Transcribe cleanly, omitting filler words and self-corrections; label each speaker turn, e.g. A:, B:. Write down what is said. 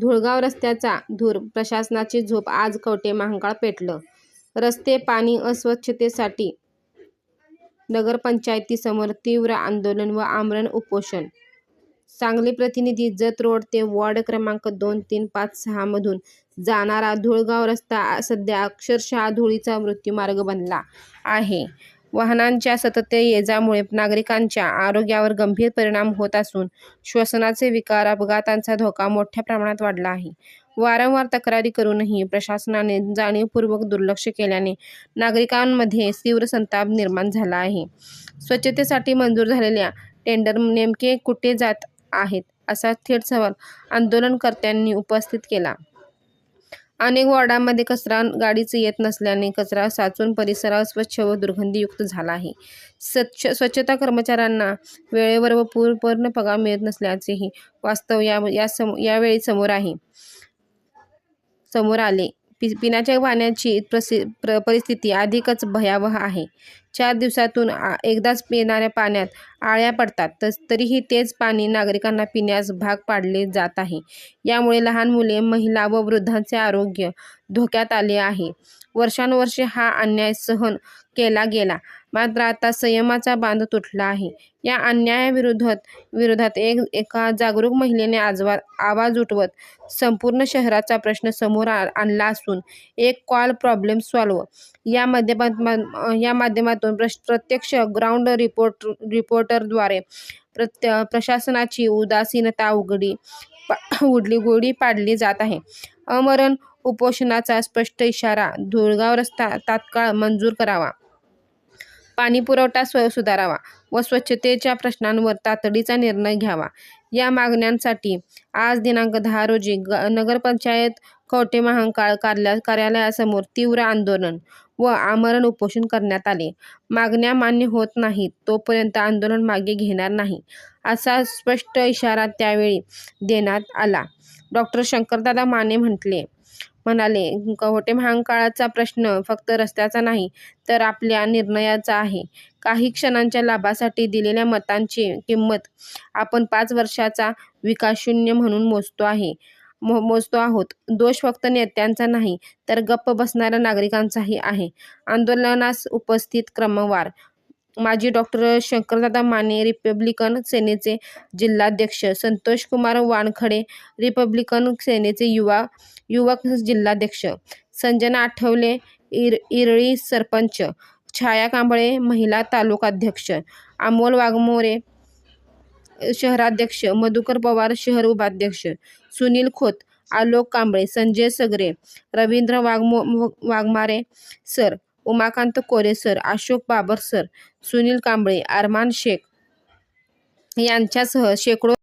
A: धुळगाव रस्त्याचा धूर, प्रशासनाची झोप, आज कवठे महांकाळ पेटलं. रस्ते, पाणी, अस्वच्छतेसाठी नगरपंचायतीसमोर तीव्र आंदोलन व आमरण उपोषण. सांगली प्रतिनिधी. जत रोड ते वॉर्ड क्रमांक 2, 3, 5, 6 मधून जाणारा धुळगाव रस्ता सध्या अक्षरशः धुळीचा मृत्यूमार्ग बनला आहे. वाहनांच्या सतत ये-जामुळे नागरिकांच्या आरोग्यावर गंभीर परिणाम होत असून श्वसनाचे विकार, अपघातांचा धोका मोठ्या प्रमाणात वाढला आहे. वारंवार तक्रारी करूनही प्रशासनाने जाणीवपूर्वक दुर्लक्ष केल्याने नागरिकांमध्ये तीव्र संताप निर्माण झाला आहे. स्वच्छतेसाठी मंजूर झालेल्या टेंडर नेमके कुठे जात आहेत, असा थेट सवाल आंदोलनकर्त्यांनी उपस्थित केला. अनेक वॉर्डांमध्ये कचरा गाडीच येत नसल्याने कचरा साचून परिसर अस्वच्छ व दुर्गंधीयुक्त झाला आहे. स्वच्छता कर्मचाऱ्यांना वेळेवर व पूर्ण पगार मिळत नसल्याचेही वास्तव यावेळी समोर आले. पिण्याच्या पाण्याची परिस्थिती अधिकच भयावह आहे. 4 दिवसातून एकदाच पिणाऱ्या पाण्यात आळ्या पडतात, तरीही तेच पाणी नागरिकांना पिण्यास भाग पाडले जात आहे. यामुळे लहान मुले, महिला व वृद्धांचे आरोग्य धोक्यात आले आहे. वर्षानुवर्षे हा अन्याय सहन केला गेला, मात्र आता संयमाचा बांध तुटला आहे. या अन्यायाविरोधात एका जागरूक महिलेने आवाज उठवत संपूर्ण शहराचा प्रश्न समोर आणला असून एक कॉल प्रॉब्लेम सॉल्व्ह या माध्यमातून प्रत्यक्ष ग्राउंड रिपोर्टरद्वारे प्रशासनाची उदासीनता उघडी पाडली जात आहे. आमरण उपोषणाचा स्पष्ट इशारा. धुळगाव रस्ता तात्काळ मंजूर करावा, पाणीपुरवठा सुधारावा व स्वच्छतेच्या प्रश्नांवर तातडीचा निर्णय घ्यावा. या मागण्यांसाठी आज दिनांक 10 रोजी नगरपंचायत कवठे महांकाळ कार्यालयासमोर तीव्र आंदोलन व आमरण उपोषण करण्यात आले. मागण्या मान्य होत नाहीत तोपर्यंत आंदोलन मागे घेणार नाही, असा स्पष्ट इशारा त्यावेळी देण्यात आला. डॉ. शंकरदादा माने म्हणाले, कवठे महांकाळचा प्रश्न फक्त रस्त्याचा नाही, तर आपल्या निर्णयाचा आहे. काही क्षणांच्या लाभासाठी दिलेल्या मतांची किंमत आपण 5 वर्षाचा विकासशून्य म्हणून मोजतो आहोत. दोष फक्त नेत्यांचा नाही, तर गप्प बसणाऱ्या नागरिकांचाही आहे. आंदोलनास उपस्थित क्रमवार. माजी डॉ. शंकरदादा माने, रिपब्लिकन सेनेचे जिल्हाध्यक्ष. संतोषकुमार वानखडे, रिपब्लिकन सेनेचे युवक जिल्हाध्यक्ष. संजना आठवले, इरळी सरपंच. छाया कांबळे, महिला तालुकाध्यक्ष. अमोल वाघमोरे, शहराध्यक्ष. मधुकर पवार, शहर उपाध्यक्ष. सुनील खोत, आलोक कांबळे, संजय सगरे, रवींद्र वाघमारे सर, उमाकांत कोरे सर, अशोक बाबर सर, सुनील कांबळे, अरमान शेख यांच्यासह शेकडो